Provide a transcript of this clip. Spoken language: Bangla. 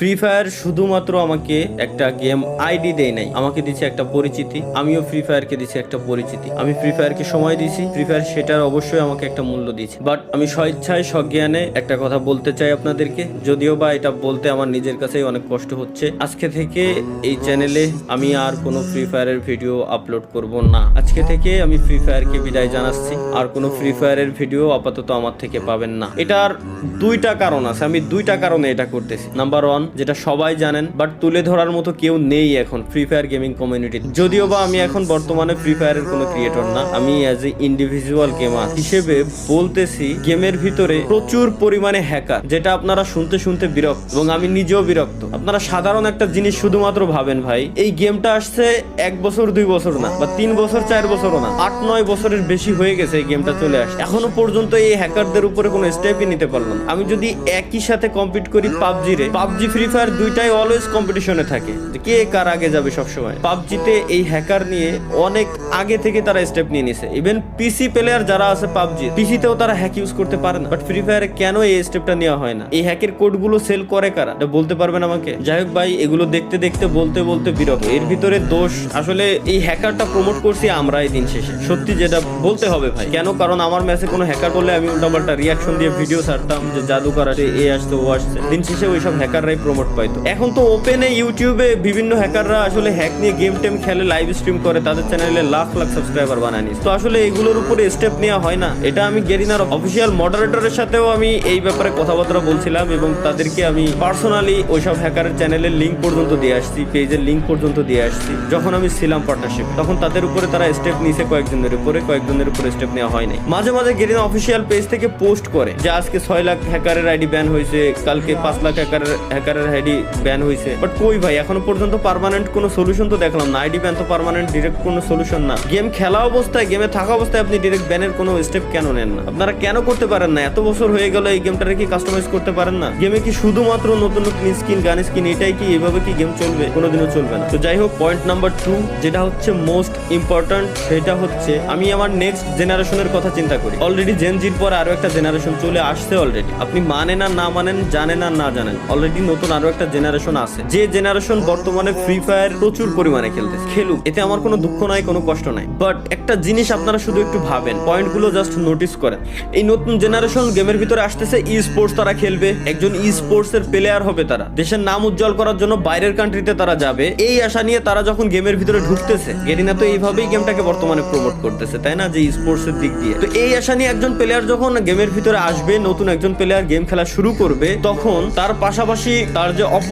ফ্রি ফায়ার শুধুমাত্র আমাকে একটা গেম আইডি দেয় নাই, আমাকে দিচ্ছে একটা পরিচিতি। আমিও ফ্রি ফায়ারকে দিচ্ছি একটা পরিচিতি। আমি ফ্রি ফায়ারকে সময় দিয়েছি, ফ্রি ফায়ার সেটার অবশ্যই আমাকে একটা মূল্য দিয়েছে। বাট আমি স্বেচ্ছায় সজ্ঞানে একটা কথা বলতে চাই আপনাদেরকে, যদিও বা এটা বলতে আমার নিজের কাছেই অনেক কষ্ট হচ্ছে। আজকে থেকে এই চ্যানেলে আমি আর কোনো ফ্রি ফায়ারের ভিডিও আপলোড করব না। আজকে থেকে আমি ফ্রি ফায়ারকে বিদায় জানাচ্ছি। আর কোনো ফ্রি ফায়ারের ভিডিও আপাতত আমার থেকে পাবেন না। এটার দুইটা কারণ আছে, আমি দুইটা কারণে এটা করতেছি। নাম্বার ওয়ান, যেটা সবাই জানেন বাট তুলে ধরার মতো কেউ নেই এখন ফ্রি ফায়ার গেমিং কমিউনিটি। যদিও বা আমি এখন বর্তমানে ফ্রি ফায়ারের কোনো ক্রিয়েটর না, আমি অ্যাজ এ ইন্ডিভিজুয়াল গেমার হিসেবে বলতেছি, গেমের ভিতরে প্রচুর পরিমাণে হ্যাকার, যেটা আপনারা শুনতে শুনতে বিরক্ত এবং আমি নিজেও বিরক্ত। আপনারা সাধারণ একটা জিনিস শুধুমাত্র ভাবেন, ভাই এই গেমটা আসছে 1 বছর 2 বছর না, বা 3 বছর 4 বছরও না, 8-9 বছরের বেশি হয়ে গেছে এই গেমটা চলে আসছে। এখনো পর্যন্ত এই হ্যাকারদের উপরে কোনো স্টেপই নিতে পারলাম। আমি যদি একই সাথে কম্পিট করি পাবজি রে, পাবজি ফ্রি ফায়ার দুইটাই অলওয়েজ কম্পিটিশনে থাকে, যে কে কার আগে যাবে সবসময়। পাবজিতে এই হ্যাকার নিয়ে অনেক আগে থেকে তারা স্টেপ নিয়ে নিছে। ইভেন পিসি প্লেয়ার যারা আছে পাবজি, পিসিতেও তারা হ্যাক ইউজ করতে পারে না। বাট ফ্রি ফায়ারে কেন এই স্টেপটা নেওয়া হয় না? এই হ্যাকের কোডগুলো সেল করে কারা, এটা বলতে পারবেন আমাকে? যাই হোক ভাই, এগুলো দেখতে দেখতে বলতে বলতে বিরক্ত। এর ভিতরে দোষ আসলে এই হ্যাকারটা প্রমোট করছি আমরাই দিন শেষে, সত্যি যেটা বলতে হবে ভাই। কেন? কারণ আমার ম্যাচে কোনো হ্যাকার বললে আমি উল্টাপাল্টা রিয়াকশন দিয়ে ভিডিও ছাড়তাম, যে জাদুকর আসে, এ আসছে, ও আসছে। দিন শেষে ওইসব হ্যাকাররাই প্রমোট পাইতো। এখন তো ওপেনে ইউটিউবে বিভিন্ন হ্যাকাররা আসলে হ্যাক নিয়ে গেম টেম খেলে, লাইভ স্ট্রিম করে, তাদের চ্যানেলে লাখ লাখ সাবস্ক্রাইবার বানায় নিস। তো আসলে এগুলোর উপরে স্টেপ নেওয়া হয় না। এটা আমি গেরিনার অফিসিয়াল মডারেটরের সাথেও আমি এই ব্যাপারে কথাবার্তা বলছিলাম এবং তাদেরকে আমি পার্সোনালি ওইসব হ্যাকারের চ্যানেলের লিঙ্ক পর্যন্ত দিয়ে আসছি, পেজের লিঙ্ক পর্যন্ত দিয়ে আসছি। যখন আমি ছিলাম পার্টনারশিপ, তখন তাদের উপরে তারা স্টেপ নিয়েছে, কয়েকজনের উপরে স্টেপ নেওয়া হয়নি। মাঝে মাঝে গেরিনা অফিসিয়াল পেজ থেকে পোস্ট করে যে আজকে 6 লাখ হ্যাকারের আইডি ব্যান হয়েছে, কালকে 5 লাখ হ্যাকারের আইডি ব্যান হয়েছে। বাট কই ভাই, এখনো পর্যন্ত পার্মানেন্ট কোনো সলিউশন তো দেখলাম না। আইডি ব্যান তো পার্মানেন্ট ডিরেক্ট কোনো সলিউশন না। গেম খেলা অবস্থায়, গেমে থাকা অবস্থায় আপনি ডিরেক্ট ব্যানের কোনো স্টেপ কেন নেন না? আপনারা কেন করতে পারেন না? এত বছর হয়ে গেল, এই গেমটারে কি কাস্টমাইজ করতে পারেন না? গেমে কি শুধুমাত্র নতুন নতুন স্কিন, গান স্কিন, এটাই কি? এভাবে কি গেম চলবে? কোনোদিনও চলবে না। তো যাই হোক, পয়েন্ট নাম্বার 2 যেটা হচ্ছে মোস্ট ইম্পর্টেন্ট, সেটা হচ্ছে আমি আমার নেক্সট জেনারেশনের কথা চিন্তা করি। অলরেডি জেন জির পর আরো একটা জেনারেশন চলে আসছে অলরেডি। আপনি মানেন আর না মানেন, জানেন আর না জানেন, অলরেডি নতুন আরো একটা জেনারেশন আছে, যে জেনারেশন বর্তমানে ফ্রি ফায়ার প্রচুর পরিমাণে খেলতেছে। খেলুক, এতে আমার কোনো দুঃখ নাই, কোনো কষ্ট নাই। বাট একটা জিনিস আপনারা শুধু একটু ভাবেন, পয়েন্টগুলো জাস্ট নোটিস করেন। এই নতুন জেনারেশন গেমের ভিতরে আসতেছে, ই স্পোর্টস তারা খেলবে, একজন ই স্পোর্টস এর প্লেয়ার হবে তারা, দেশের নাম উজ্জ্বল করার জন্য বাইরের কান্ট্রিতে তারা যাবে, এই আশা নিয়ে তারা যখন গেমের ভিতরে ঢুকতেছে। গেরিনা তো এইভাবেই গেমটাকে বর্তমানে প্রমোট করতেছে, তাই না? যে ই স্পোর্টস এর দিক দিয়ে। তো এই আশা নিয়ে একজন প্লেয়ার যখন গেমের ভিতরে আসবে, নতুন একজন প্লেয়ার গেম খেলা শুরু করবে, তখন তার পাশাপাশি তার যে